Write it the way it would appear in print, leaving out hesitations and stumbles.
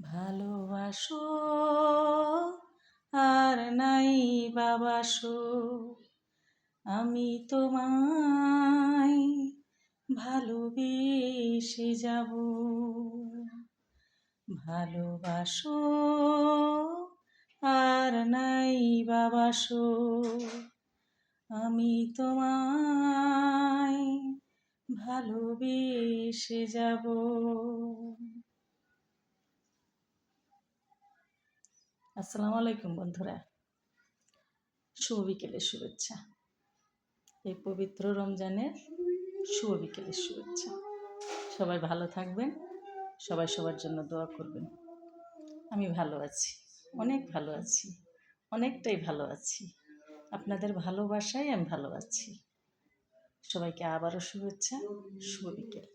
ভালোবাসো আর নাই বাবাসো, আমি তোমায় ভালোবেসে যাব। ভালোবাসো আর নাই বাবাসো, আমি তোমায় ভালোবেসে যাব। আসসালামু আলাইকুম বন্ধুরা, শুভ বিকেলের শুভেচ্ছা। এই পবিত্র রমজানের শুভ বিকেলের শুভেচ্ছা। সবাই ভালো থাকবেন, সবাই সবার জন্য দোয়া করবেন। আমি ভালো আছি, অনেক ভালো আছি, অনেকটাই ভালো আছি। আপনাদের ভালোবাসায় আমি ভালো আছি। সবাইকে আবারও শুভেচ্ছা, শুভ বিকেল।